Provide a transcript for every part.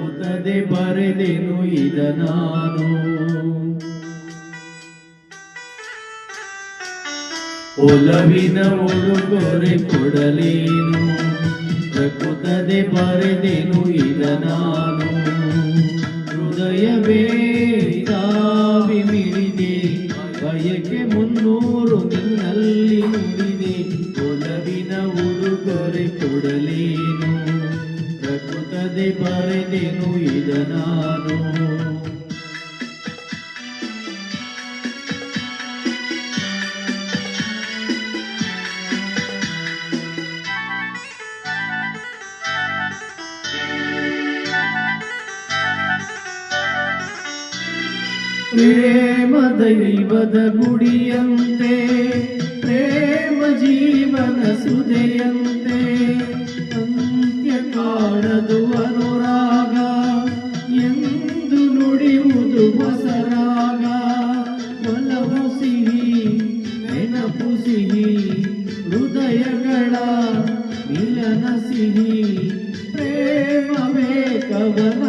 ಪ್ರಕುತದೆ ಬರೆದೆನು ಇದ ನಾನು. ಒಲವಿನ ಉಡುಗೊರೆ ಕೊಡಲೇನು, ಪ್ರಕುತದೆ ಬರೆದೆನು ಇದ ನಾನು. ಹೃದಯವೇ ತಾವಿ ಮಿಡಿದೆ, ಬಯಕೆ 300 ನಿನ್ನಲ್ಲಿ ನುಡಿದೆ. ಒಲವಿನ ಉಡುಗೊರೆ ಕೊಡಲೇನು, ಪ್ರಕುತದೆ ಬರೆದೆನು ಇದ ನಾನು. ಪ್ರೇಮ ದೈವದ ಗುಡಿಯಂತೆ, ಪ್ರೇಮ ಜೀವನ ಸುದೆಯಂತೆ. ಅಂತ್ಯ ಕಾಣದು ಅನುರಾಗ, ಎಂದು ನುಡಿಯುವುದು ಹೊಸರಾಗ. ಒಲವು ಸಿಹಿ ನೆನಪು ಸಿಹಿ, ಹೃದಯಗಳ ಮಿಲನ ಸಿಹಿ. ಪ್ರೇಮವೇ ಕವನ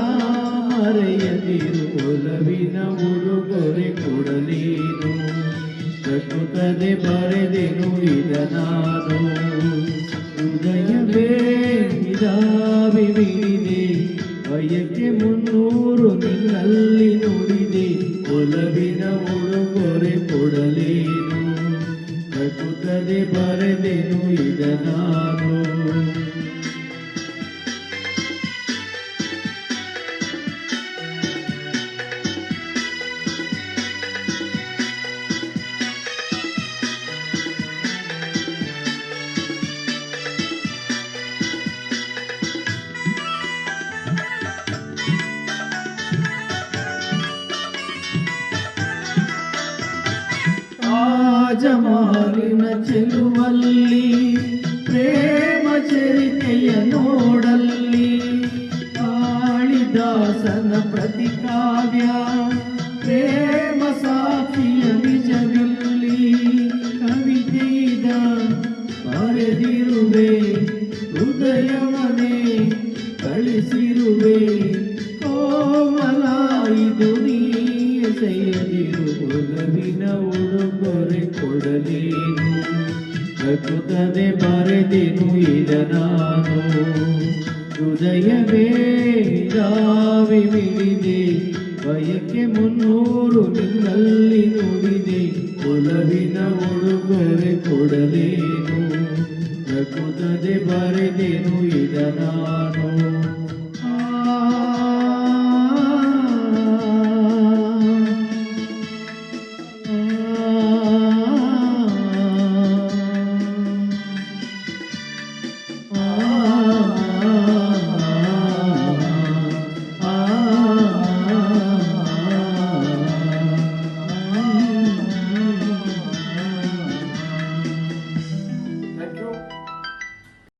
ಮರೆಯದಿರು, ಒಲವಿನ ಉಡುಗೊರೆ ಕೊಡಲೇನು, ಪ್ರಕುತದೆ ಬರೆದೆನು ಇದ ನಾನು. ಹೃದಯವೇ ಇದಾವಿ ಮಿಡಿದೆ, ಬಯಕೆ 300 ನಿನ್ನಲ್ಲಿ ನುಡಿದೆ. ಒಲವಿನ ಉಡುಗೊರೆ ಕೊಡಲೇನು, ಪ್ರಕುತದೆ ಬರೆದೆನು ಇದ ನಾನು. ರಾಜಮಹಲಿನ ಚೆಲುವಲ್ಲಿ, ಪ್ರೇಮ ಚರಿತೆಯ ನೋಡಲ್ಲಿ. ಕಾಳಿದಾಸನ ಪ್ರತಿಕಾವ್ಯ, ಪ್ರೇಮ ಸಾಕ್ಷಿಯ ನಿಜವಿಲ್ಲಿ. ಕವಿತೆಯಿದ ಬರೆದಿರುವೆ, ಹೃದಯವನೇ ಕಳಿಸಿರುವೆ. ಕೋಮಲ ಇದು ನೀ ಎಸೆಯದಿರು, ಒಲವಿನ ಉಡುಗೊರೆ ಕೊಡಲೇನು, ಪ್ರಕುತದೆ ಬರೆದೆನು ಇದ ನಾನು. ಹೃದಯವೇ ದಾವಿ ಮಿಡಿದೆ, ಬಯಕೆ 300 ನಿನ್ನಲ್ಲಿ ನುಡಿದೆ. ಒಲವಿನ ಉಡುಗೊರೆ ಕೊಡಲೇನು, ಪ್ರಕುತದೆ ಬರೆದೆನು ಇದ ನಾನು.